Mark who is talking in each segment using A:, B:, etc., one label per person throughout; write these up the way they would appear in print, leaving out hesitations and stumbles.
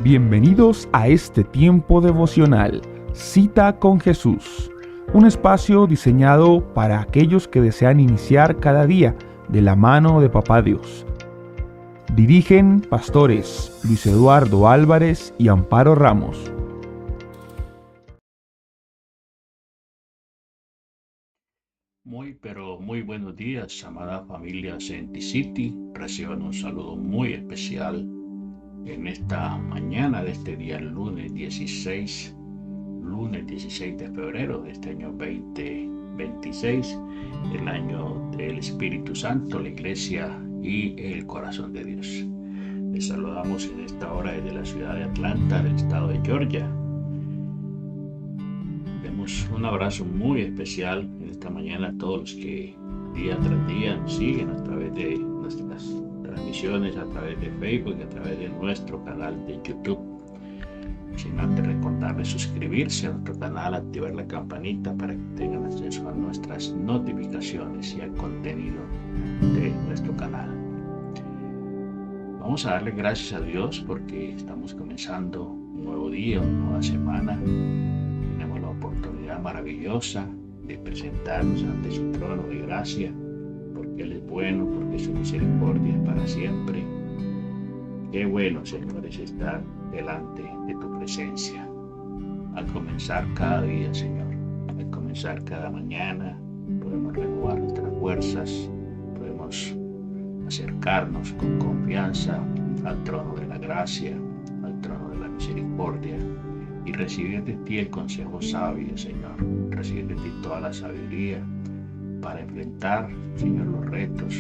A: Bienvenidos a este tiempo devocional, Cita con Jesús, un espacio diseñado para aquellos que desean iniciar cada día de la mano de Papá Dios. Dirigen pastores Luis Eduardo Álvarez y Amparo Ramos.
B: Muy buenos días, amada familia Senti City. Reciban un saludo muy especial en esta mañana de este día, lunes 16 de febrero de este año 2026, el año del Espíritu Santo, la Iglesia y el corazón de Dios. Les saludamos en esta hora desde la ciudad de Atlanta, del estado de Georgia. Demos un abrazo muy especial en esta mañana a todos los que día tras día nos siguen a través de nuestras transmisiones, a través de Facebook y a través de nuestro canal de YouTube. Sin antes recordarles suscribirse a nuestro canal, activar la campanita para que tengan acceso a nuestras notificaciones y al contenido de nuestro canal. Vamos a darle gracias a Dios porque estamos comenzando un nuevo día, una nueva semana. Tenemos la oportunidad maravillosa de presentarnos ante su trono de gracia, porque Él es bueno, porque su misericordia es para siempre. Qué bueno, Señor, es estar delante de tu presencia. Al comenzar cada día, Señor, al comenzar cada mañana, podemos renovar nuestras fuerzas, podemos acercarnos con confianza al trono de la gracia, al trono de la misericordia, y recibir de ti el consejo sabio, Señor, recibir de ti toda la sabiduría para enfrentar, Señor, los retos,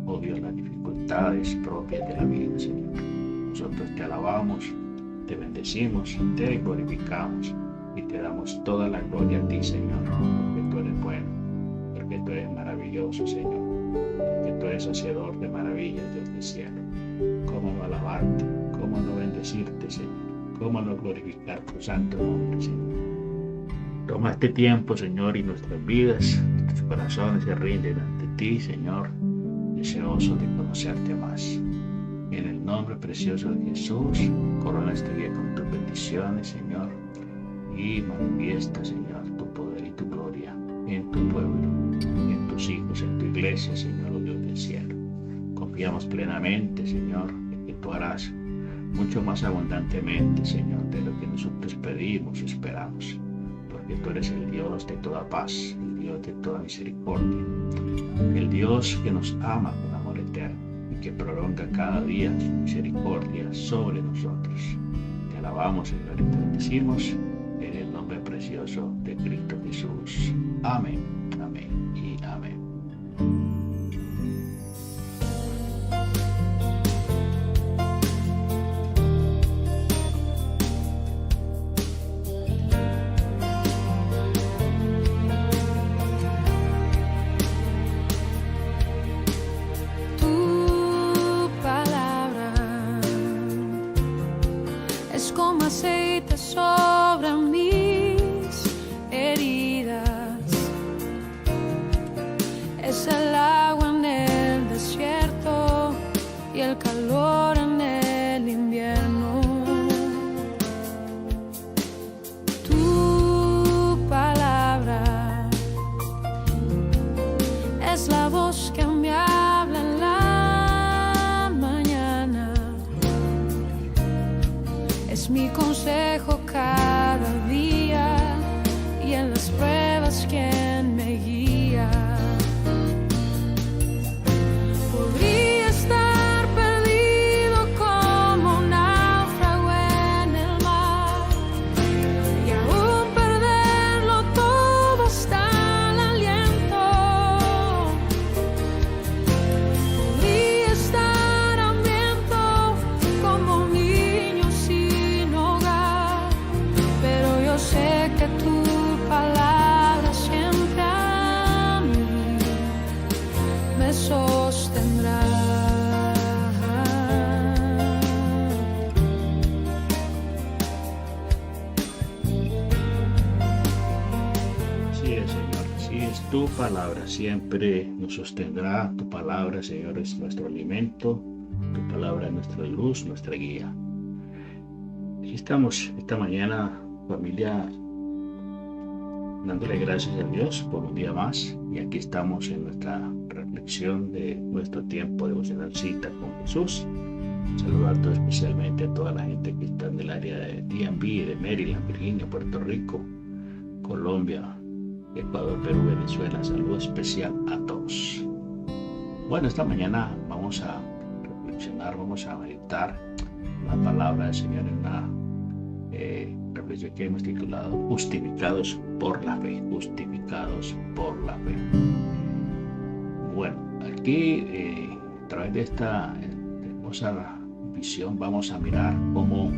B: oh Dios, las dificultades propias de la vida, Señor. Nosotros te alabamos, te bendecimos, te glorificamos y te damos toda la gloria a ti, Señor, porque tú eres bueno, porque tú eres maravilloso, Señor, porque tú eres hacedor de maravillas desde el cielo. ¿Cómo no alabarte? ¿Cómo no bendecirte, Señor? ¿Cómo no glorificar tu santo nombre, Señor? Toma este tiempo, Señor, y nuestras vidas, nuestros corazones se rinden ante ti, Señor, deseosos de conocerte más. En el nombre precioso de Jesús, corona este día con tus bendiciones, Señor, y manifiesta, Señor, tu poder y tu gloria en tu pueblo, en tus hijos, en tu iglesia, Señor, oh Dios del cielo. Confiamos plenamente, Señor, en que tú harás mucho más abundantemente, Señor, de lo que nosotros pedimos o esperamos, porque tú eres el Dios de toda paz, el Dios de toda misericordia, el Dios que nos ama con amor eterno y que prolonga cada día su misericordia sobre nosotros. Te alabamos, Señor, y te bendecimos en el nombre precioso de Cristo Jesús. Amén, amén y amén.
C: Como aceite sobre mis heridas, es el agua en el desierto y el calor en el invierno. Tu palabra es la voz que me habla en la mañana, es mi consejo cada día y en las pruebas quien me guía. Podría estar perdido como un náufrago en el mar y aún perderlo todo hasta el aliento. Podría estar hambriento como un niño sin hogar, pero yo sé que tu palabra siempre a mí me sostendrá.
B: Así es, Señor, así es tu palabra, siempre nos sostendrá. Tu palabra, Señor, es nuestro alimento, tu palabra es nuestra luz, nuestra guía. Aquí estamos esta mañana, familia, dándole gracias a Dios por un día más. Y aquí estamos en nuestra reflexión de nuestro tiempo devocional Cita con Jesús. Saludar especialmente a toda la gente que está en el área de DMV, de Maryland, Virginia, Puerto Rico, Colombia, Ecuador, Perú, Venezuela. Saludo especial a todos. Bueno, esta mañana vamos a reflexionar, vamos a meditar la palabra del Señor en una reflexión que hemos titulado Justificados por la fe. Justificados por la fe. Bueno, aquí a través de esta hermosa visión vamos a mirar cómo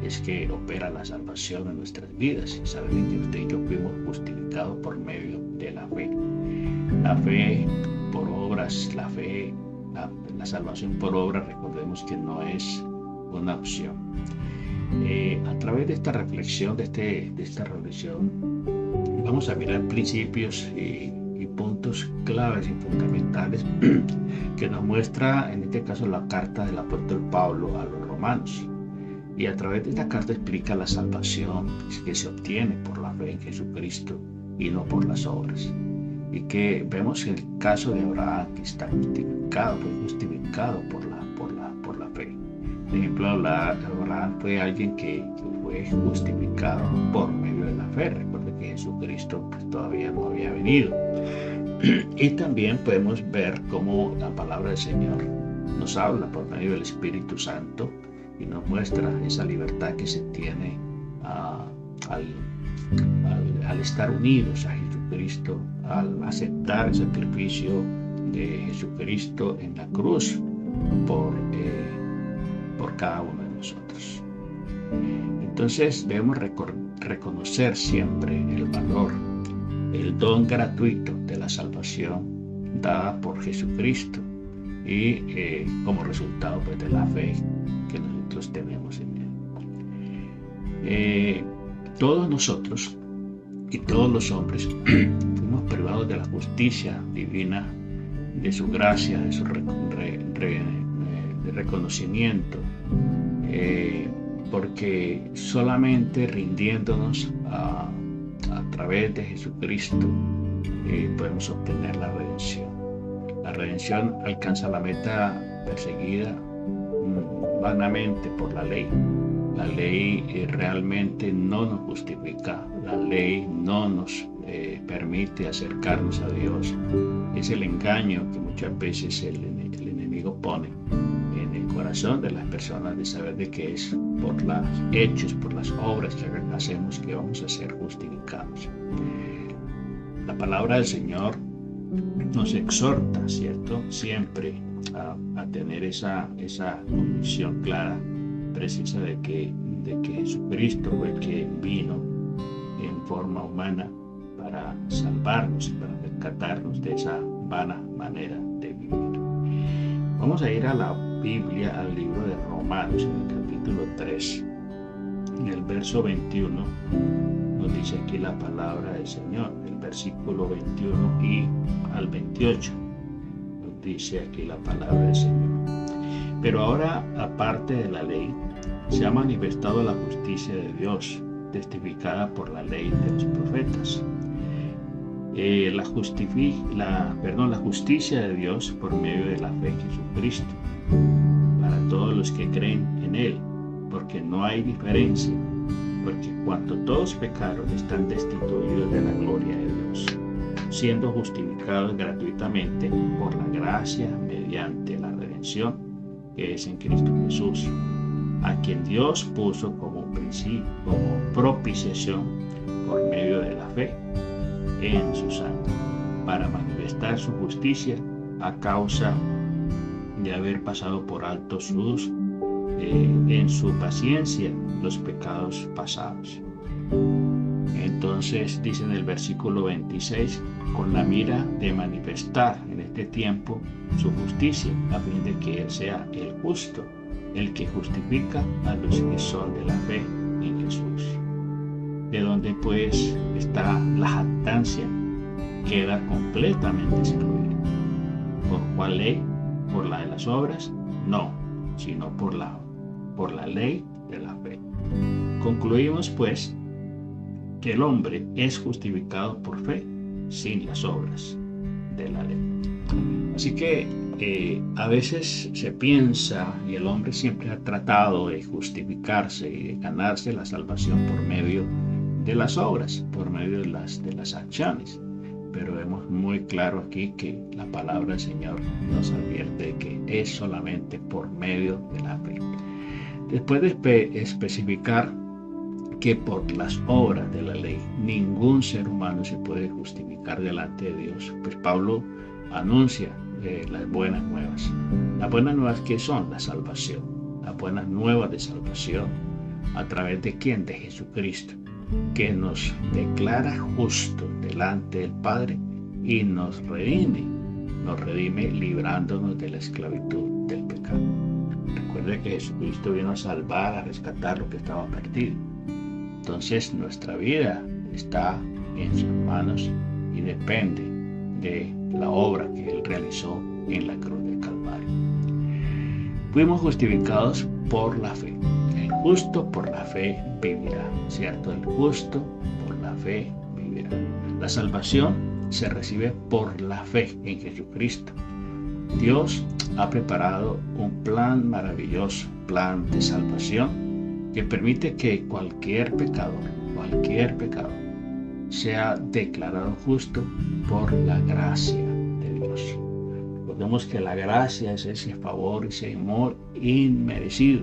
B: es que opera la salvación en nuestras vidas. Y saben que usted y yo fuimos justificados por medio de la fe. La fe por obras, la fe, la salvación por obras, recordemos que no es una opción. A través de esta reflexión, vamos a mirar principios y puntos claves y fundamentales que nos muestra, en este caso, la carta del apóstol Pablo a los romanos. Y a través de esta carta explica la salvación que se obtiene por la fe en Jesucristo y no por las obras. Y que vemos el caso de Abraham, que está justificado por la fe. Por ejemplo, Abraham fue alguien que fue justificado por medio de la fe. Recuerda que Jesucristo todavía no había venido. Y también podemos ver cómo la palabra del Señor nos habla por medio del Espíritu Santo y nos muestra esa libertad que se tiene al estar unidos a Jesucristo, al aceptar el sacrificio de Jesucristo en la cruz por cada uno de nosotros. Entonces debemos reconocer siempre el valor, el don gratuito de la salvación dada por Jesucristo y como resultado de la fe que nosotros tenemos en Él. Todos nosotros y todos los hombres fuimos privados de la justicia divina, de su gracia, de su reconocimiento, porque solamente rindiéndonos a través de Jesucristo podemos obtener la redención. La redención alcanza la meta perseguida vanamente por la ley. La ley realmente no nos justifica, la ley no nos permite acercarnos a Dios. Es el engaño que muchas veces el enemigo pone en el corazón de las personas de saber de que es por los hechos, por las obras que hacemos que vamos a ser justificados. La palabra del Señor nos exhorta, ¿cierto? Siempre a tener esa convicción clara, precisa de que Jesucristo fue el que vino en forma humana para salvarnos y para rescatarnos de esa vana manera de vivir. Vamos a ir a la Biblia, al libro de Romanos, en el capítulo 3, en el verso 21, nos dice aquí la palabra del Señor, el versículo 21 y al 28, nos dice aquí la palabra del Señor. Pero ahora, aparte de la ley, se ha manifestado la justicia de Dios, testificada por la ley de los profetas. La justicia de Dios por medio de la fe en Jesucristo, para todos los que creen en Él, porque no hay diferencia, porque cuanto todos pecaron están destituidos de la gloria de Dios, siendo justificados gratuitamente por la gracia mediante la redención que es en Cristo Jesús, a quien Dios puso como propiciación por medio de la fe en su sangre, para manifestar su justicia a causa de haber pasado por alto en su paciencia los pecados pasados. Entonces dice en el versículo 26, con la mira de manifestar en este tiempo su justicia, a fin de que Él sea el justo, el que justifica a los que son de la fe en Jesús. De donde pues está la jactancia, queda completamente excluida. ¿Por cuál ley? ¿Por la de las obras? No, sino por la ley de la fe. Concluimos pues que el hombre es justificado por fe sin las obras de la ley. Así que a veces se piensa, y el hombre siempre ha tratado de justificarse y de ganarse la salvación por medio de las obras, por medio de las acciones. Pero vemos muy claro aquí que la palabra del Señor nos advierte que es solamente por medio de la fe. Después de especificar que por las obras de la ley ningún ser humano se puede justificar delante de Dios, pues Pablo anuncia las buenas nuevas. Las buenas nuevas, ¿qué son? La salvación. Las buenas nuevas de salvación, ¿a través de quién? De Jesucristo, que nos declara justos delante del Padre y nos redime librándonos de la esclavitud del pecado. Recuerde que Jesucristo vino a salvar, a rescatar lo que estaba perdido. Entonces nuestra vida está en sus manos y depende de la obra que Él realizó en la cruz del Calvario. Fuimos justificados por la fe. El justo por la fe vivirá, ¿cierto? El justo por la fe vivirá. La salvación se recibe por la fe en Jesucristo. Dios ha preparado un plan maravilloso, plan de salvación, que permite que cualquier pecador sea declarado justo por la gracia de Dios. Recordemos que la gracia es ese favor, ese amor inmerecido,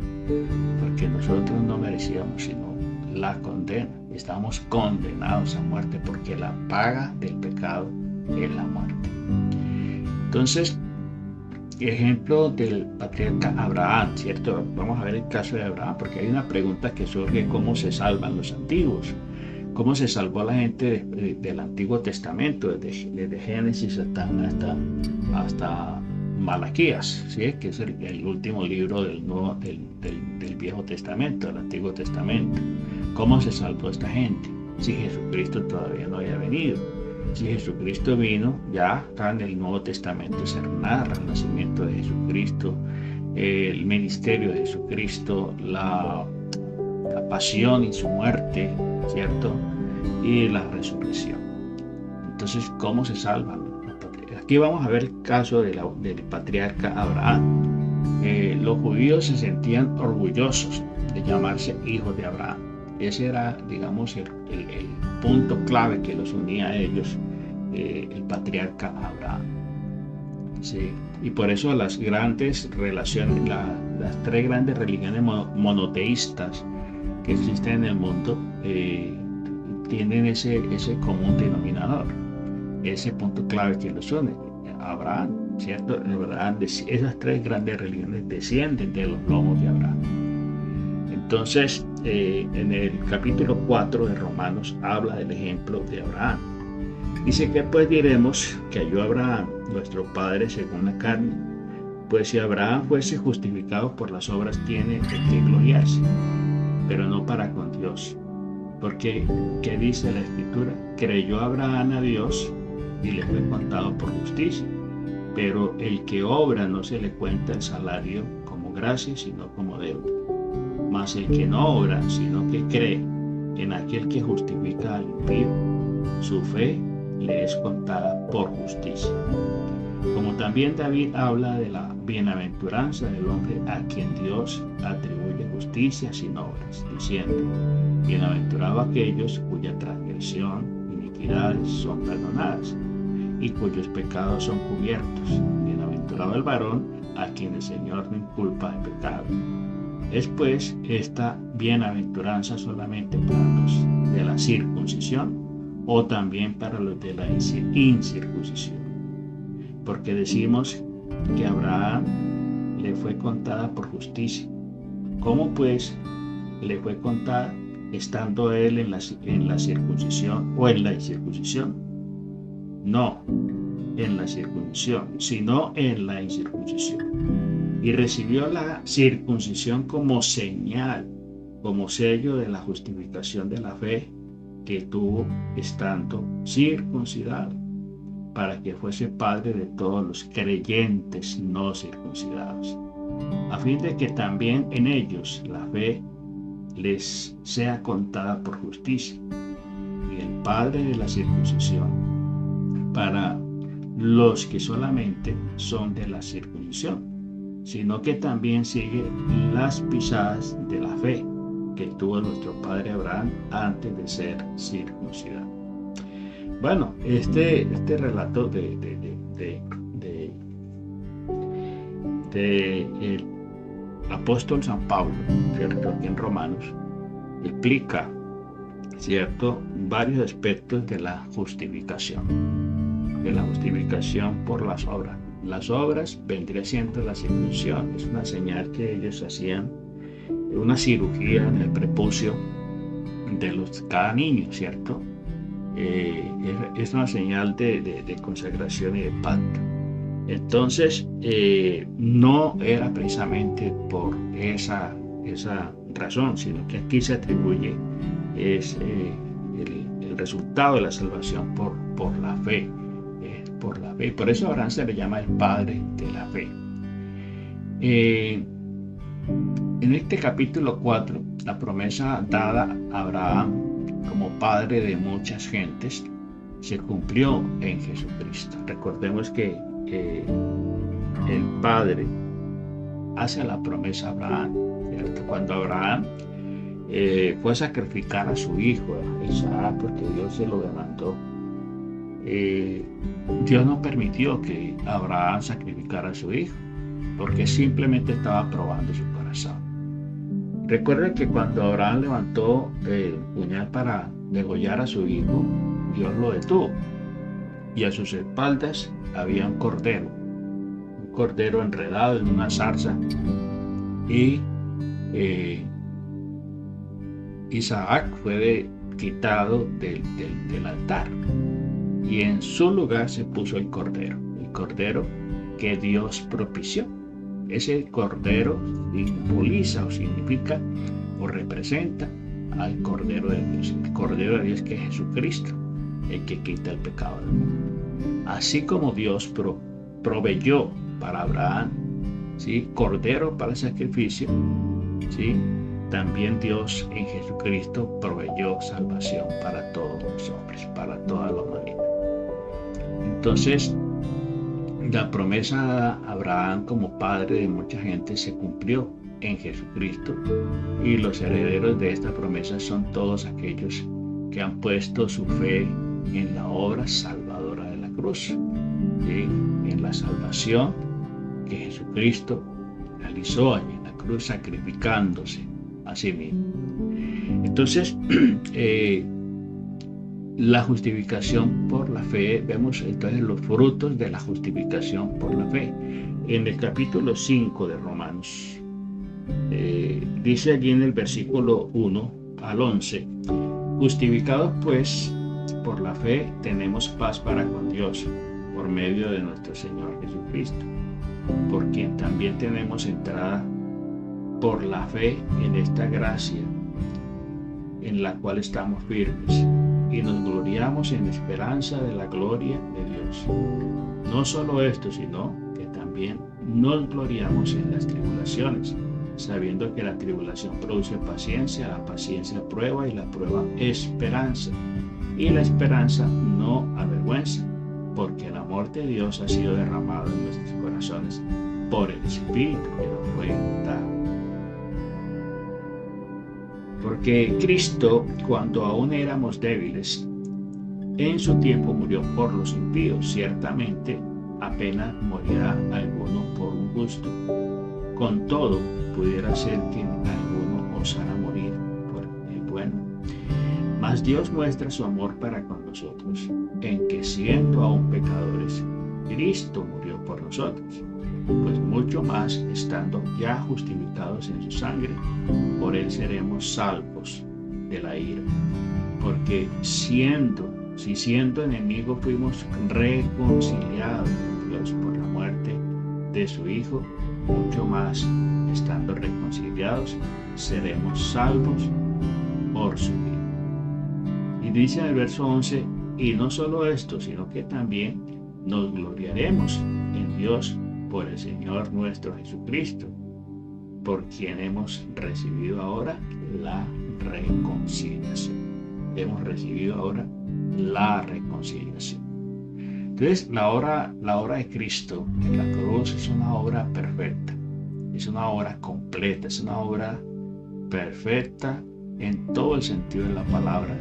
B: porque nosotros no merecíamos sino la condena. Estamos condenados a muerte porque la paga del pecado es la muerte. Entonces, ejemplo del patriarca Abraham, ¿cierto? Vamos a ver el caso de Abraham, porque hay una pregunta que surge: ¿cómo se salvan los antiguos? ¿Cómo se salvó la gente del Antiguo Testamento, desde Génesis hasta Malaquías, ¿sí? Que es el último libro del Viejo Testamento, del Antiguo Testamento? ¿Cómo se salvó esta gente si Jesucristo todavía no había venido? Si Jesucristo vino, ya está en el Nuevo Testamento, se narra el nacimiento de Jesucristo, el ministerio de Jesucristo, la pasión y su muerte, ¿cierto? Y la resurrección. Entonces, ¿cómo se salvan? Aquí vamos a ver el caso del patriarca Abraham. Los judíos se sentían orgullosos de llamarse hijos de Abraham. Ese era, digamos, el punto clave que los unía a ellos, el patriarca Abraham. Sí. Y por eso las grandes relaciones, las tres grandes religiones monoteístas que existen en el mundo, tienen ese común denominador, ese punto clave que los une. Abraham, ¿cierto? Esas tres grandes religiones descienden de los lomos de Abraham. Entonces, en el capítulo 4 de Romanos habla del ejemplo de Abraham. Dice que pues diremos que halló Abraham, nuestro padre según la carne. Pues si Abraham fuese justificado por las obras, tiene de qué gloriarse, pero no para con Dios. Porque, ¿qué dice la Escritura? Creyó Abraham a Dios y le fue contado por justicia. Pero el que obra no se le cuenta el salario como gracia, sino como deuda. Mas el que no obra, sino que cree en aquel que justifica al impío, su fe le es contada por justicia. Como también David habla de la bienaventuranza del hombre a quien Dios atribuye justicia sin obras, diciendo: bienaventurado aquellos cuya transgresión y iniquidades son perdonadas y cuyos pecados son cubiertos. Bienaventurado el varón a quien el Señor no inculpa de pecado. Es pues esta bienaventuranza solamente para los de la circuncisión o también para los de la incircuncisión. Porque decimos que a Abraham le fue contada por justicia. ¿Cómo pues le fue contada estando él en la circuncisión o en la incircuncisión? No en la circuncisión, sino en la incircuncisión. Y recibió la circuncisión como señal, como sello de la justificación de la fe que tuvo estando circuncidado, para que fuese padre de todos los creyentes no circuncidados, a fin de que también en ellos la fe les sea contada por justicia, y el padre de la circuncisión para los que solamente son de la circuncisión, sino que también sigue las pisadas de la fe que tuvo nuestro padre Abraham antes de ser circuncidado. Bueno, este relato el apóstol San Pablo, ¿cierto?, aquí en Romanos, explica, ¿cierto?, varios aspectos de la justificación por las obras. Las obras vendría siendo la circuncisión, es una señal que ellos hacían, una cirugía en el prepucio de cada niño, ¿cierto? Es una señal de consagración y de pacto. Entonces, no era precisamente por esa razón, sino que aquí se atribuye el resultado de la salvación por la fe. Por la fe. Por eso Abraham se le llama el padre de la fe. En este capítulo 4, la promesa dada a Abraham como padre de muchas gentes se cumplió en Jesucristo. Recordemos que el padre hace la promesa a Abraham, ¿cierto? Cuando Abraham fue a sacrificar a su hijo, a Isaac, porque Dios se lo demandó, Dios no permitió que Abraham sacrificara a su hijo, porque simplemente estaba probando su corazón. Recuerden que cuando Abraham levantó el puñal para degollar a su hijo, Dios lo detuvo, y a sus espaldas había un cordero enredado en una zarza, y Isaac fue quitado del altar, y en su lugar se puso el cordero que Dios propició. Ese cordero simboliza o significa o representa al Cordero de Dios, el Cordero de Dios, que es Jesucristo, el que quita el pecado del mundo. Así como Dios proveyó para Abraham, ¿sí?, cordero para el sacrificio, ¿sí?, también Dios en Jesucristo proveyó salvación para todos los hombres, para toda la humanidad. Entonces, la promesa dada a Abraham como padre de mucha gente se cumplió en Jesucristo, y los herederos de esta promesa son todos aquellos que han puesto su fe en la obra salvadora de la cruz, ¿sí?, en la salvación que Jesucristo realizó allí en la cruz, sacrificándose a sí mismo. Entonces, la justificación por la fe, vemos entonces los frutos de la justificación por la fe. En el capítulo 5 de Romanos, dice allí en el versículo 1 al 11, justificados pues por la fe tenemos paz para con Dios, por medio de nuestro Señor Jesucristo, por quien también tenemos entrada por la fe en esta gracia en la cual estamos firmes, y nos gloriamos en esperanza de la gloria de Dios. No solo esto, sino que también nos gloriamos en las tribulaciones, sabiendo que la tribulación produce paciencia, la paciencia prueba, y la prueba esperanza. Y la esperanza no avergüenza, porque el amor de Dios ha sido derramado en nuestros corazones por el Espíritu que nos fue dado. Porque Cristo, cuando aún éramos débiles, en su tiempo murió por los impíos. Ciertamente, apenas morirá alguno por un justo. Con todo, pudiera ser que alguno osara morir por el bueno. Mas Dios muestra su amor para con nosotros, en que siendo aún pecadores, Cristo murió por nosotros. Pues mucho más, estando ya justificados en su sangre, por él seremos salvos de la ira. Porque siendo enemigos, fuimos reconciliados con Dios por la muerte de su Hijo, mucho más, estando reconciliados, seremos salvos por su vida. Y dice en el verso 11, y no solo esto, sino que también nos gloriaremos en Dios por el Señor nuestro Jesucristo, por quien hemos recibido ahora la reconciliación. Hemos recibido ahora la reconciliación. Entonces, la obra de Cristo en la cruz es una obra perfecta, es una obra completa, es una obra perfecta en todo el sentido de la palabra,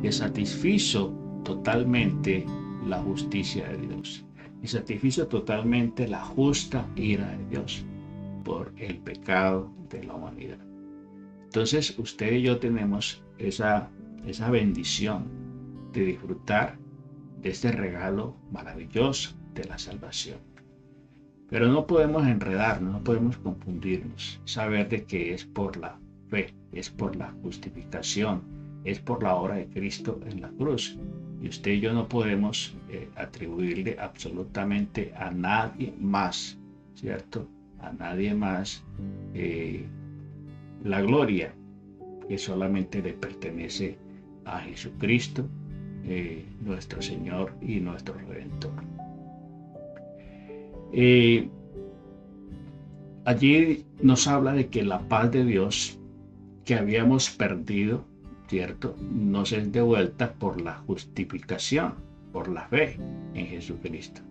B: que satisfizo totalmente la justicia de Dios y satisfizo totalmente la justa ira de Dios por el pecado de la humanidad. Entonces, usted y yo tenemos esa bendición de disfrutar de este regalo maravilloso de la salvación. Pero no podemos enredarnos, no podemos confundirnos, saber de que es por la fe, es por la justificación, es por la obra de Cristo en la cruz. Y usted y yo no podemos atribuirle absolutamente a nadie más, ¿cierto? A nadie más la gloria, que solamente le pertenece a Jesucristo, nuestro Señor y nuestro Redentor. Allí nos habla de que la paz de Dios que habíamos perdido, ¿cierto?, nos es devuelta por la justificación, por la fe en Jesucristo.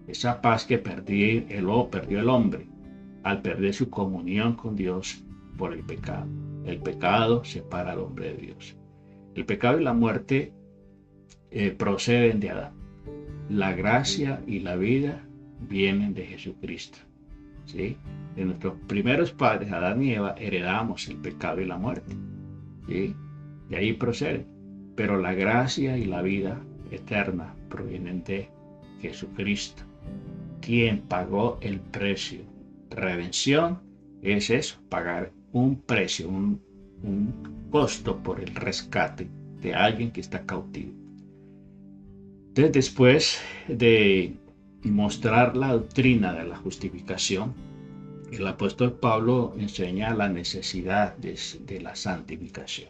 B: Esa paz que perdió el hombre al perder su comunión con Dios por el pecado. El pecado separa al hombre de Dios. El pecado y la muerte proceden de Adán. La gracia y la vida vienen de Jesucristo, ¿sí? De nuestros primeros padres, Adán y Eva, heredamos el pecado y la muerte, ¿sí? De ahí procede. Pero la gracia y la vida eterna provienen de Jesucristo, quien pagó el precio. Redención es eso, pagar un precio, un costo por el rescate de alguien que está cautivo. Entonces, después de mostrar la doctrina de la justificación, el apóstol Pablo enseña la necesidad de la santificación.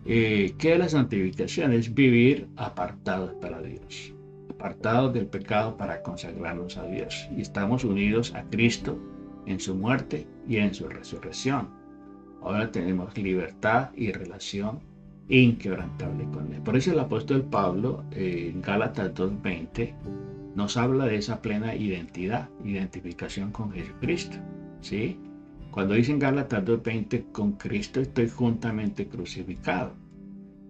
B: ¿Qué es la santificación? Es vivir apartados para Dios, apartados del pecado para consagrarnos a Dios. Y estamos unidos a Cristo en su muerte y en su resurrección. Ahora tenemos libertad y relación inquebrantable con Él. Por eso el apóstol Pablo en Gálatas 2:20 nos habla de esa plena identificación con Jesucristo, ¿sí? Cuando dice en Gálatas 2:20, con Cristo estoy juntamente crucificado,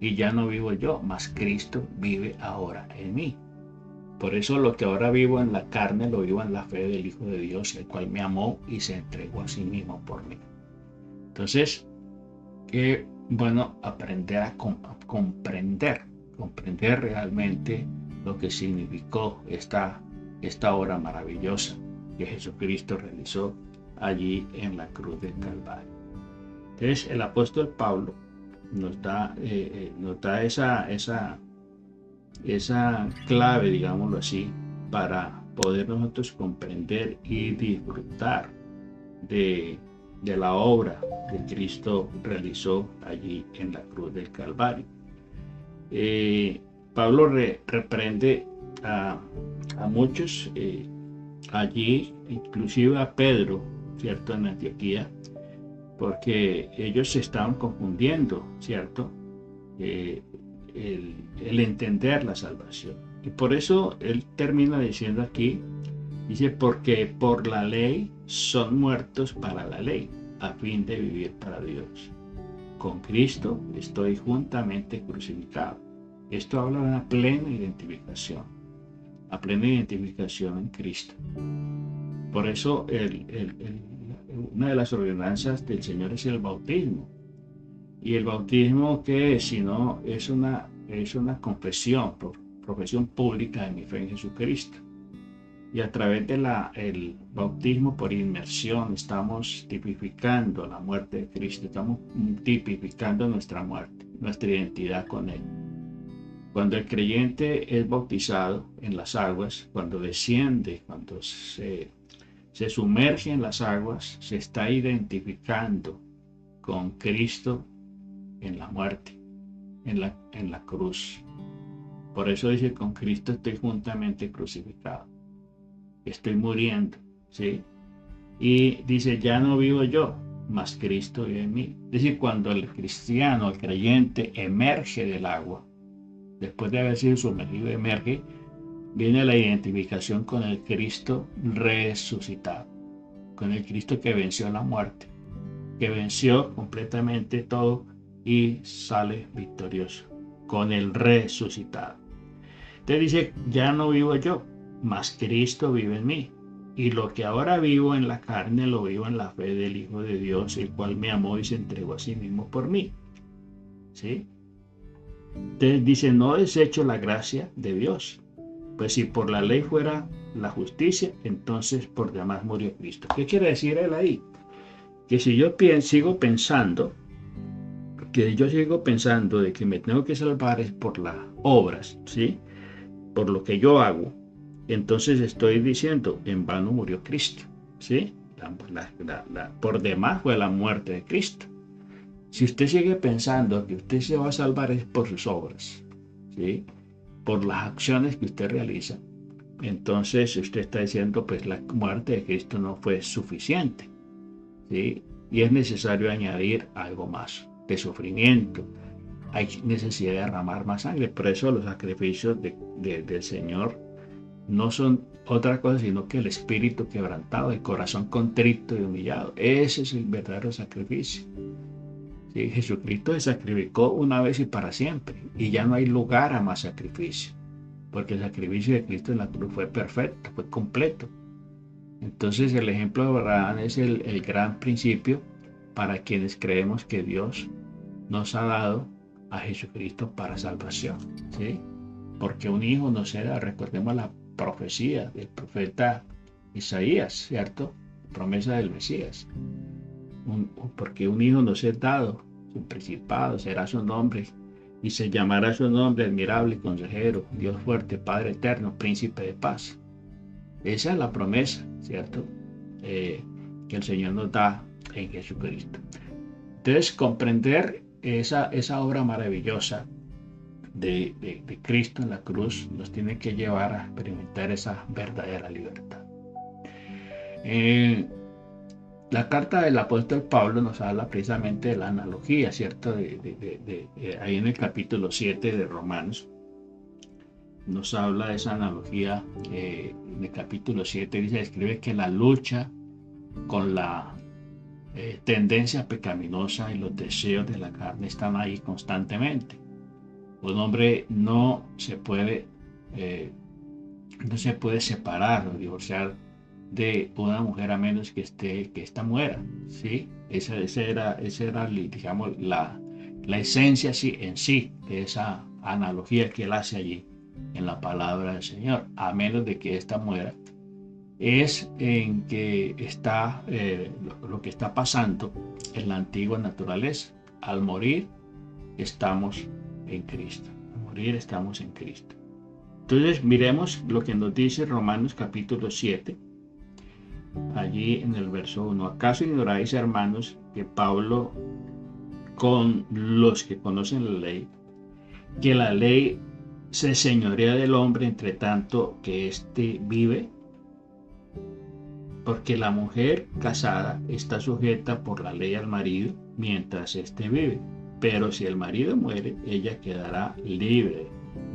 B: y ya no vivo yo, mas Cristo vive ahora en mí. Por eso lo que ahora vivo en la carne, lo vivo en la fe del Hijo de Dios, el cual me amó y se entregó a sí mismo por mí. Entonces, qué bueno aprender a comprender realmente lo que significó esta obra maravillosa que Jesucristo realizó allí en la cruz del Calvario. Entonces el apóstol Pablo nos da esa clave, digámoslo así, para poder nosotros comprender y disfrutar de la obra que Cristo realizó allí en la cruz del Calvario. Pablo reprende a muchos allí, inclusive a Pedro, ¿cierto?, en Antioquía, porque ellos se estaban confundiendo, ¿cierto?, el entender la salvación. Y por eso él termina diciendo aquí, dice, porque por la ley son muertos para la ley, a fin de vivir para Dios. Con Cristo estoy juntamente crucificado. Esto habla de una plena identificación en Cristo. Por eso una de las ordenanzas del Señor es el bautismo. Y el bautismo, ¿qué es? Sino es una confesión, profesión pública de mi fe en Jesucristo. Y a través del bautismo por inmersión estamos tipificando la muerte de Cristo, estamos tipificando nuestra muerte, nuestra identidad con Él. Cuando el creyente es bautizado en las aguas, cuando desciende, cuando se sumerge en las aguas, se está identificando con Cristo en la muerte, en la cruz. Por eso dice, con Cristo estoy juntamente crucificado. Estoy muriendo, ¿sí? Y dice, ya no vivo yo, mas Cristo vive en mí. Es decir, cuando el cristiano, el creyente, emerge del agua, después de haber sido sumergido, emerge, viene la identificación con el Cristo resucitado, con el Cristo que venció la muerte, que venció completamente todo y sale victorioso, con el resucitado. Entonces dice, ya no vivo yo, mas Cristo vive en mí. Y lo que ahora vivo en la carne, lo vivo en la fe del Hijo de Dios, el cual me amó y se entregó a sí mismo por mí. ¿Sí? Entonces dice, no desecho la gracia de Dios. Pues si por la ley fuera la justicia, entonces por demás murió Cristo. ¿Qué quiere decir él ahí? Que si yo sigo pensando de que me tengo que salvar es por las obras, ¿sí? Por lo que yo hago, entonces estoy diciendo, en vano murió Cristo, ¿sí? Por demás fue la muerte de Cristo. Si usted sigue pensando que usted se va a salvar es por sus obras, ¿sí? Por las acciones que usted realiza, entonces usted está diciendo, pues la muerte de Cristo no fue suficiente, ¿sí? Y es necesario añadir algo más de sufrimiento. Hay necesidad de derramar más sangre. Por eso los sacrificios del Señor no son otra cosa sino que el espíritu quebrantado, el corazón contrito y humillado. Ese es el verdadero sacrificio. ¿Sí? Jesucristo se sacrificó una vez y para siempre, y ya no hay lugar a más sacrificio, porque el sacrificio de Cristo en la cruz fue perfecto, fue completo. Entonces el ejemplo de Abraham es el gran principio para quienes creemos que Dios nos ha dado a Jesucristo para salvación, ¿sí? Porque un hijo nos será, recordemos la profecía del profeta Isaías, ¿cierto? Promesa del Mesías. Porque un hijo nos es dado, su principado será su nombre, y se llamará su nombre admirable, consejero, Dios fuerte, Padre eterno, príncipe de paz. Esa es la promesa, ¿cierto? Que el Señor nos da en Jesucristo. Entonces, comprender esa obra maravillosa de Cristo en la cruz nos tiene que llevar a experimentar esa verdadera libertad. La carta del apóstol Pablo nos habla precisamente de la analogía, ¿cierto? Ahí en el capítulo 7 de Romanos nos habla de esa analogía. En el capítulo 7 escribe que la lucha con la tendencia pecaminosa y los deseos de la carne están ahí constantemente. Un hombre no se puede separar o divorciar de una mujer a menos que esta muera, ¿sí? Esa era digamos, la esencia en sí de esa analogía que él hace allí en la palabra del Señor, a menos de que esta muera. Es en que está lo que está pasando en la antigua naturaleza. Al morir estamos en Cristo. Al morir estamos en Cristo. Entonces miremos lo que nos dice Romanos capítulo 7, allí en el verso 1. ¿Acaso ignoráis, hermanos, que Pablo, con los que conocen la ley, que la ley se señorea del hombre entre tanto que éste vive? Porque la mujer casada está sujeta por la ley al marido mientras éste vive, pero si el marido muere, ella quedará libre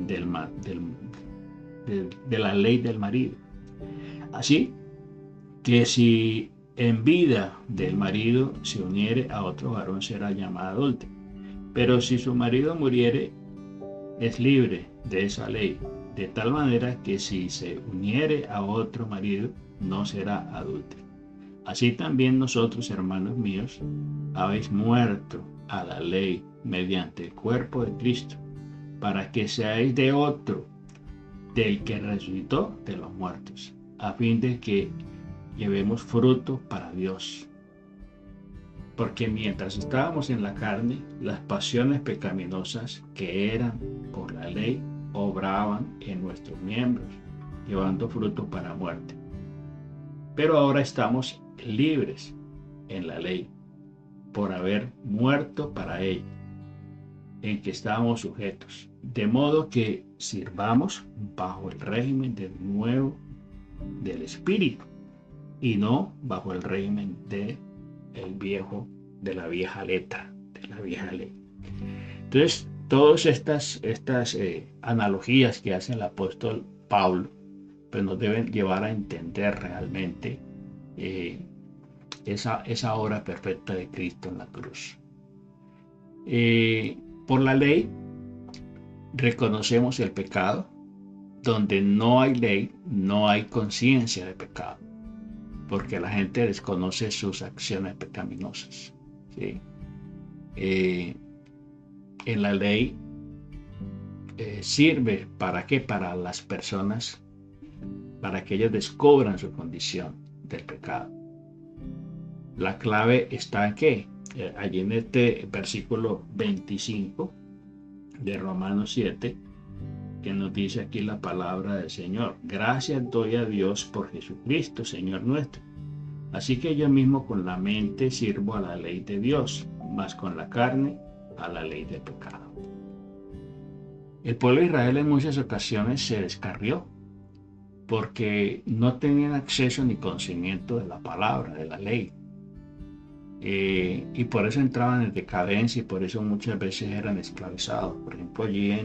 B: de la ley del marido. Así que si en vida del marido se uniere a otro varón, será llamada adúltera. Pero si su marido muriere, es libre de esa ley, de tal manera que si se uniere a otro marido, no será adúltero. Así también nosotros, hermanos míos, habéis muerto a la ley mediante el cuerpo de Cristo, para que seáis de otro, del que resucitó de los muertos, a fin de que llevemos fruto para Dios. Porque mientras estábamos en la carne, las pasiones pecaminosas que eran por la ley obraban en nuestros miembros, llevando fruto para muerte. Pero ahora estamos libres en la ley, por haber muerto para ella, en que estábamos sujetos, de modo que sirvamos bajo el régimen del nuevo del Espíritu, y no bajo el régimen de la vieja letra, de la vieja ley. Entonces, todas estas analogías que hace el apóstol Pablo, pues nos deben llevar a entender realmente esa obra perfecta de Cristo en la cruz. Por la ley reconocemos el pecado. Donde no hay ley, no hay conciencia de pecado, porque la gente desconoce sus acciones pecaminosas, ¿sí? En la ley sirve ¿para qué? Para las personas, para que ellas descubran su condición del pecado. La clave está en ¿qué? Allí en este versículo 25 de Romanos 7, que nos dice aquí la palabra del Señor. Gracias doy a Dios por Jesucristo, Señor nuestro. Así que yo mismo con la mente sirvo a la ley de Dios, mas con la carne a la ley del pecado. El pueblo de Israel en muchas ocasiones se descarrió porque no tenían acceso ni conocimiento de la palabra, de la ley. Y por eso entraban en decadencia y por eso muchas veces eran esclavizados. Por ejemplo, allí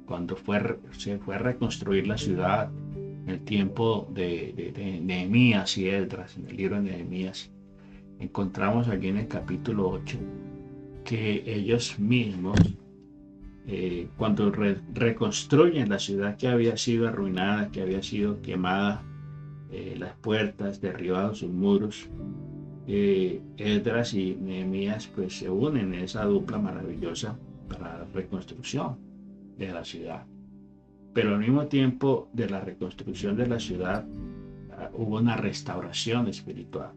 B: cuando se fue a reconstruir la ciudad en el tiempo de Nehemías y Esdras, en el libro de Nehemías, encontramos allí en el capítulo 8 que ellos mismos, cuando reconstruyen la ciudad que había sido arruinada, que había sido quemada, las puertas, derribados sus muros, Esdras y Nehemías pues se unen en esa dupla maravillosa para la reconstrucción de la ciudad. Pero al mismo tiempo de la reconstrucción de la ciudad hubo una restauración espiritual.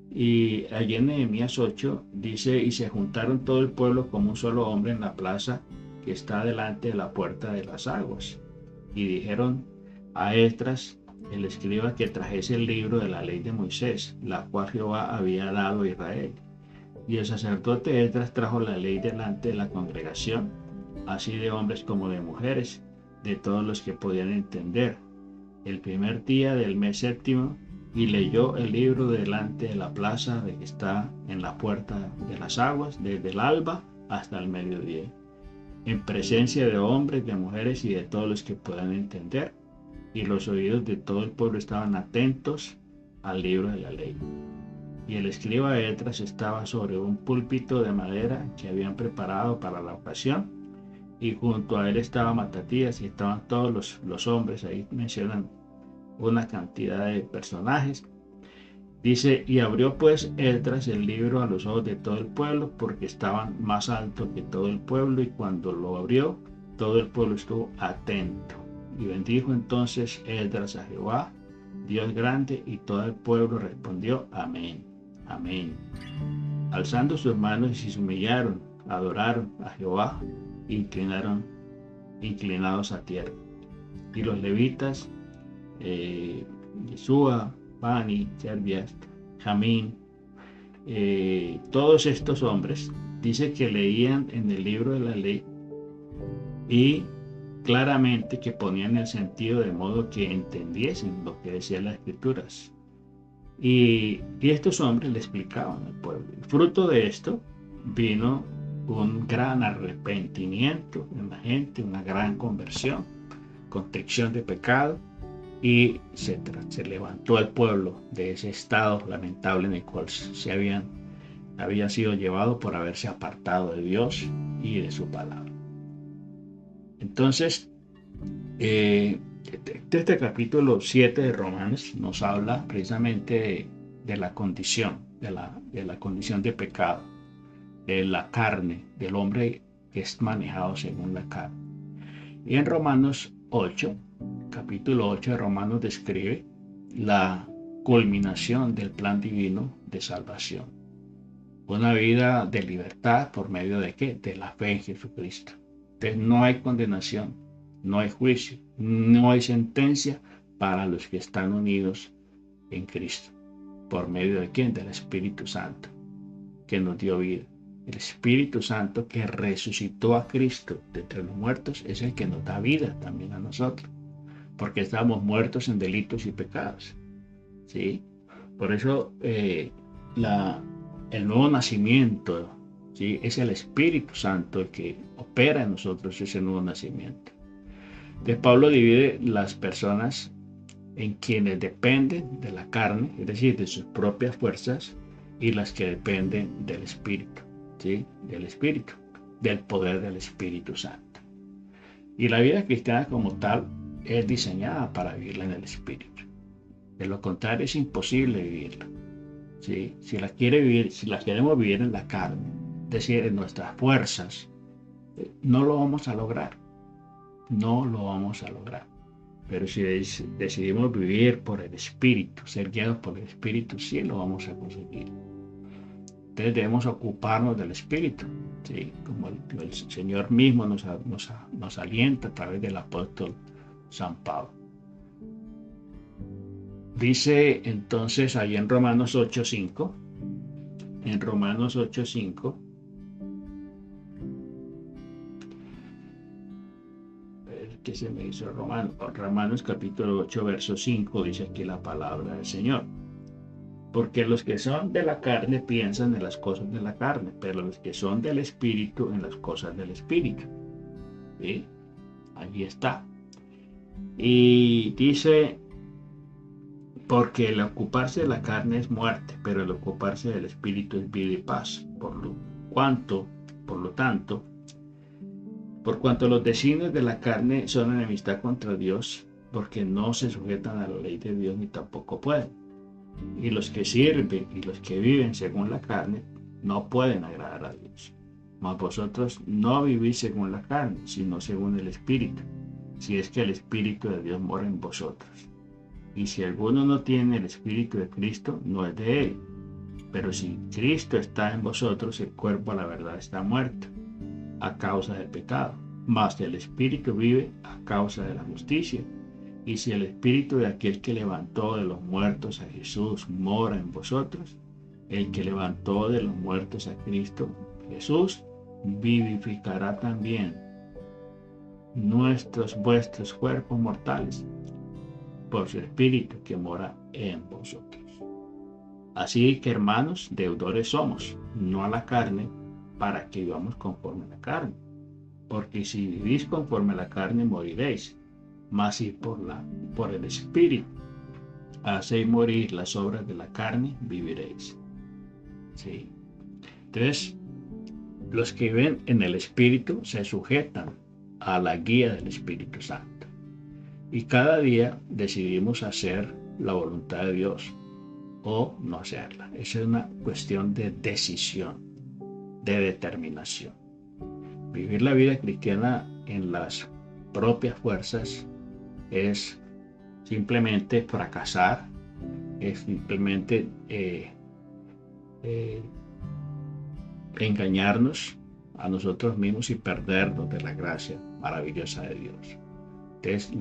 B: Y allí en Nehemías 8 dice: y se juntaron todo el pueblo como un solo hombre en la plaza que está delante de la puerta de las aguas, y dijeron a Esdras el escriba que trajese el libro de la ley de Moisés, la cual Jehová había dado a Israel. Y el sacerdote Esdras trajo la ley delante de la congregación, así de hombres como de mujeres, de todos los que podían entender, el primer día del mes séptimo, y leyó el libro delante de la plaza de que está en la puerta de las aguas, desde el alba hasta el mediodía, en presencia de hombres, de mujeres y de todos los que puedan entender. Y los oídos de todo el pueblo estaban atentos al libro de la ley. Y el escriba Esdras estaba sobre un púlpito de madera que habían preparado para la ocasión, y junto a él estaba Matatías y estaban todos los hombres. Ahí mencionan una cantidad de personajes. Dice: y abrió pues Esdras el libro a los ojos de todo el pueblo, porque estaban más altos que todo el pueblo, y cuando lo abrió, todo el pueblo estuvo atento. Y bendijo entonces Esdras a Jehová, Dios grande, y todo el pueblo respondió: amén, amén. Alzando sus manos y se humillaron, adoraron a Jehová, inclinados a tierra. Y los levitas, Yeshua, Bani, Serbias, Jamín, todos estos hombres, dice que leían en el libro de la ley y claramente que ponían el sentido de modo que entendiesen lo que decían las escrituras. Y estos hombres le explicaban al pueblo. Fruto de esto vino un gran arrepentimiento en la gente, una gran conversión, contrición de pecado, y se levantó el pueblo de ese estado lamentable en el cual había sido llevado por haberse apartado de Dios y de su palabra. Entonces, este capítulo 7 de Romanos nos habla precisamente de la condición, de la condición de pecado, de la carne, del hombre que es manejado según la carne. Y en Romanos 8, capítulo 8 de Romanos describe la culminación del plan divino de salvación. Una vida de libertad por medio de ¿qué? De la fe en Jesucristo. Entonces no hay condenación, no hay juicio, no hay sentencia para los que están unidos en Cristo. ¿Por medio de quién? Del Espíritu Santo, que nos dio vida. El Espíritu Santo que resucitó a Cristo de entre los muertos es el que nos da vida también a nosotros, porque estamos muertos en delitos y pecados. ¿sí? Por eso el nuevo nacimiento, ¿sí? Es el Espíritu Santo el que opera en nosotros ese nuevo nacimiento. Entonces Pablo divide las personas en quienes dependen de la carne, es decir, de sus propias fuerzas, y las que dependen del Espíritu, ¿sí? Del Espíritu, del poder del Espíritu Santo. Y la vida cristiana como tal es diseñada para vivirla en el Espíritu. De lo contrario es imposible vivirla, ¿sí? Si la queremos vivir en la carne, es decir, en nuestras fuerzas, no lo vamos a lograr. No lo vamos a lograr. Pero si decidimos vivir por el Espíritu, ser guiados por el Espíritu, sí lo vamos a conseguir. Entonces debemos ocuparnos del Espíritu, ¿sí? Como el Señor mismo nos alienta a través del apóstol San Pablo. Dice entonces ahí en Romanos 8:5, que se me hizo Romanos capítulo 8 verso 5, dice aquí la palabra del Señor. Porque los que son de la carne piensan en las cosas de la carne, pero los que son del Espíritu en las cosas del Espíritu. ¿Sí? Allí está. Y dice, porque el ocuparse de la carne es muerte, pero el ocuparse del Espíritu es vida y paz. Por cuanto los designios de la carne son enemistad contra Dios, porque no se sujetan a la ley de Dios ni tampoco pueden. Y los que sirven y los que viven según la carne no pueden agradar a Dios. Mas vosotros no vivís según la carne, sino según el Espíritu, si es que el Espíritu de Dios mora en vosotros. Y si alguno no tiene el Espíritu de Cristo, no es de él. Pero si Cristo está en vosotros, el cuerpo a la verdad está muerto, a causa del pecado, mas el Espíritu vive a causa de la justicia. Y si el Espíritu de aquel que levantó de los muertos a Jesús mora en vosotros, el que levantó de los muertos a Cristo Jesús vivificará también vuestros cuerpos mortales por su Espíritu que mora en vosotros. Así que, hermanos, deudores somos, no a la carne, para que vivamos conforme a la carne. Porque si vivís conforme a la carne, moriréis. Mas si por el Espíritu hacéis morir las obras de la carne, viviréis. ¿Sí? Entonces, los que viven en el Espíritu se sujetan a la guía del Espíritu Santo. Y cada día decidimos hacer la voluntad de Dios o no hacerla. Esa es una cuestión de decisión, de determinación. Vivir la vida cristiana en las propias fuerzas es simplemente fracasar, es simplemente engañarnos a nosotros mismos y perdernos de la gracia maravillosa de Dios. Entonces,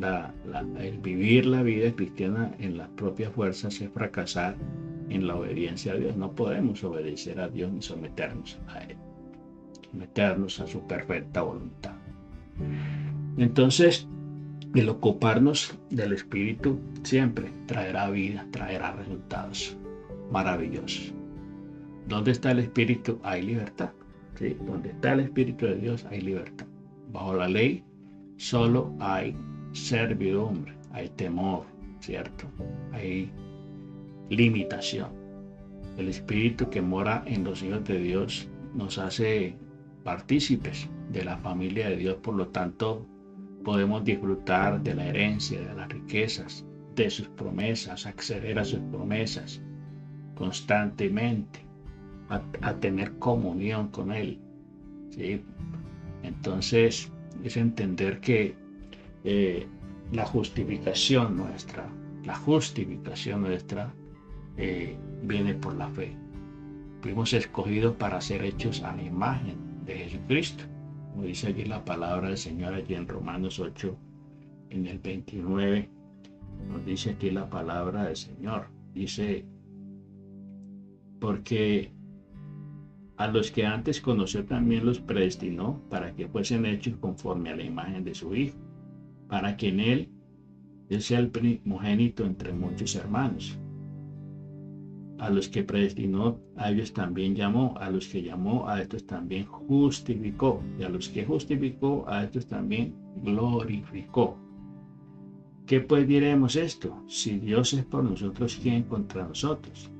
B: el vivir la vida cristiana en las propias fuerzas es fracasar en la obediencia a Dios. No podemos obedecer a Dios ni someternos a Él, someternos a su perfecta voluntad. Entonces, el ocuparnos del Espíritu siempre traerá vida, traerá resultados maravillosos. ¿Dónde está el Espíritu? Hay libertad. ¿Sí? Donde está el Espíritu de Dios hay libertad. Bajo la ley solo hay servidumbre, hay temor, ¿cierto? Hay limitación. El Espíritu que mora en los hijos de Dios nos hace partícipes de la familia de Dios, por lo tanto podemos disfrutar de la herencia, de las riquezas, de sus promesas, acceder a sus promesas constantemente, a tener comunión con Él, ¿sí? Entonces es entender que la justificación nuestra viene por la fe. Fuimos escogidos para ser hechos a la imagen de Jesucristo, como dice allí la palabra del Señor allí en Romanos 8, en el 29, nos dice aquí la palabra del Señor. Dice, porque a los que antes conoció también los predestinó para que fuesen hechos conforme a la imagen de su Hijo, para que en Él sea el primogénito entre muchos hermanos. A los que predestinó, a ellos también llamó. A los que llamó, a estos también justificó. Y a los que justificó, a estos también glorificó. ¿Qué pues diremos esto? Si Dios es por nosotros, ¿quién contra nosotros?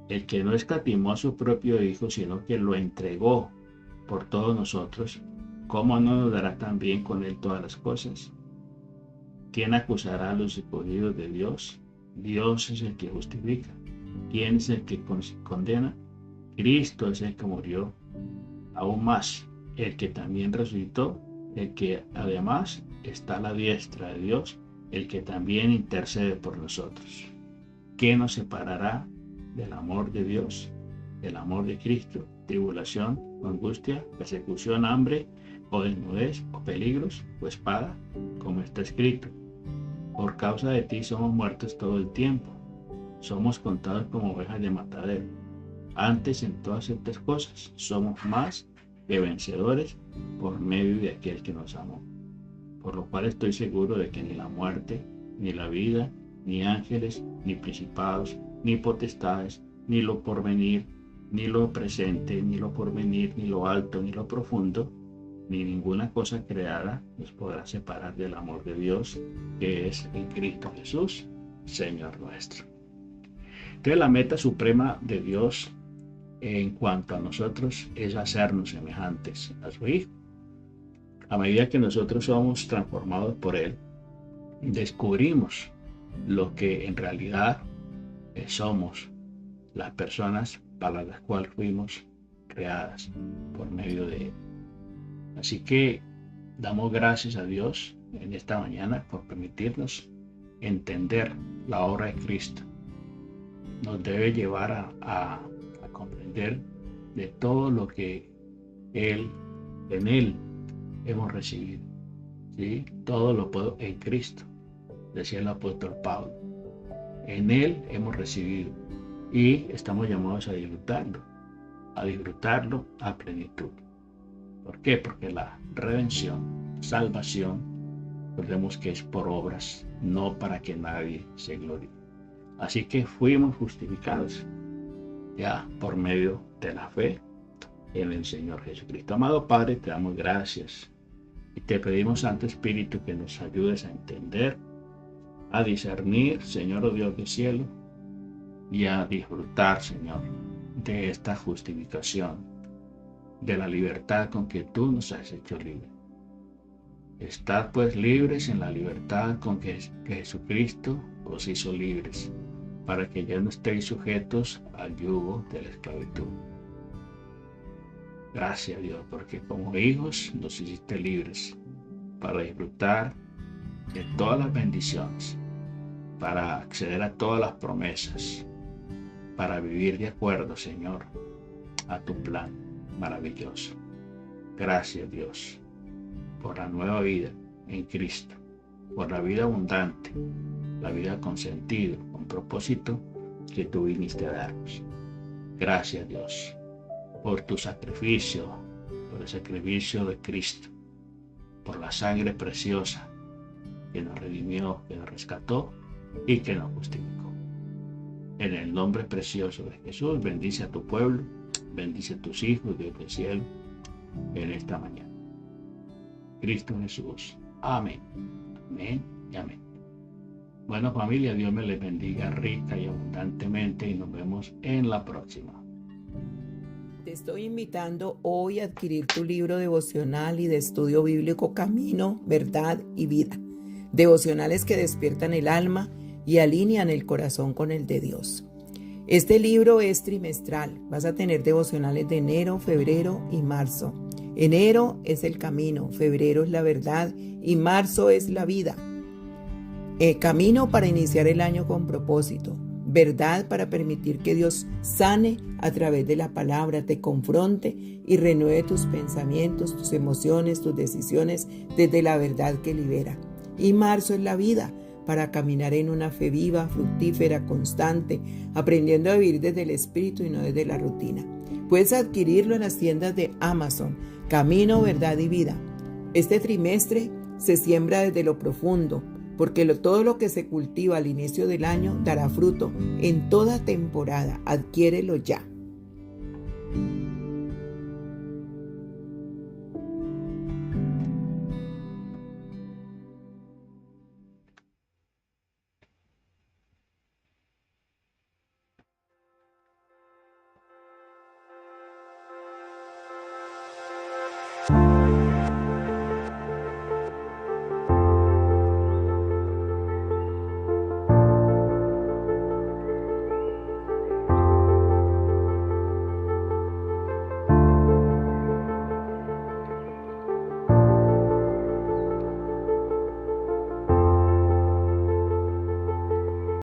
B: El que no escatimó a su propio Hijo, sino que lo entregó por todos nosotros, ¿cómo no nos dará también con él todas las cosas? ¿Quién acusará a los escogidos de Dios? Dios es el que justifica. ¿Quién es el que condena? Cristo es el que murió. Aún más, el que también resucitó, el que además está a la diestra de Dios, el que también intercede por nosotros. ¿Qué nos separará del amor de Dios, del amor de Cristo? Tribulación, angustia, persecución, hambre, o desnudez, o peligros, o espada, como está escrito. Por causa de ti somos muertos todo el tiempo. Somos contados como ovejas de matadero. Antes, en todas estas cosas, somos más que vencedores por medio de aquel que nos amó. Por lo cual estoy seguro de que ni la muerte, ni la vida, ni ángeles, ni principados, ni potestades, ni lo porvenir, ni lo presente, ni lo porvenir, ni lo alto, ni lo profundo, ni ninguna cosa creada nos podrá separar del amor de Dios, que es en Cristo Jesús, Señor nuestro. Entonces, la meta suprema de Dios en cuanto a nosotros es hacernos semejantes a su Hijo. A medida que nosotros somos transformados por Él, descubrimos lo que en realidad somos, las personas para las cuales fuimos creadas por medio de Él. Así que damos gracias a Dios en esta mañana por permitirnos entender la obra de Cristo. Nos debe llevar a comprender de todo lo que en Él hemos recibido. ¿Sí? Todo lo puedo en Cristo, decía el apóstol Pablo. En Él hemos recibido y estamos llamados a disfrutarlo a plenitud. ¿Por qué? Porque la redención, salvación, recordemos que es por obras, no para que nadie se gloríe. Así que fuimos justificados ya por medio de la fe en el Señor Jesucristo. Amado Padre, te damos gracias y te pedimos, Santo Espíritu, que nos ayudes a entender, a discernir, Señor, oh Dios del cielo, y a disfrutar, Señor, de esta justificación, de la libertad con que tú nos has hecho libres. Estad pues libres en la libertad con que Jesucristo os hizo libres, para que ya no estéis sujetos al yugo de la esclavitud. Gracias, Dios, porque como hijos nos hiciste libres para disfrutar de todas las bendiciones, para acceder a todas las promesas, para vivir de acuerdo, Señor, a tu plan maravilloso. Gracias, Dios, por la nueva vida en Cristo, por la vida abundante, la vida con sentido, con propósito que tú viniste a darnos. Gracias, Dios, por tu sacrificio, por el sacrificio de Cristo, por la sangre preciosa que nos redimió, que nos rescató y que nos justificó. En el nombre precioso de Jesús, bendice a tu pueblo, bendice a tus hijos, Dios del cielo, en esta mañana. Cristo Jesús. Amén. Amén y amén. Bueno, familia, Dios me les bendiga rica y abundantemente y nos vemos en la próxima.
D: Te estoy invitando hoy a adquirir tu libro devocional y de estudio bíblico Camino, Verdad y Vida. Devocionales que despiertan el alma y alinean el corazón con el de Dios. Este libro es trimestral. Vas a tener devocionales de enero, febrero y marzo. Enero es el camino, febrero es la verdad y marzo es la vida. Camino para iniciar el año con propósito. Verdad para permitir que Dios sane a través de la palabra, te confronte y renueve tus pensamientos, tus emociones, tus decisiones desde la verdad que libera. Y marzo es la vida, para caminar en una fe viva, fructífera, constante, aprendiendo a vivir desde el espíritu y no desde la rutina. Puedes adquirirlo en las tiendas de Amazon, Camino, Verdad y Vida. Este trimestre se siembra desde lo profundo, porque todo lo que se cultiva al inicio del año dará fruto en toda temporada. Adquiérelo ya.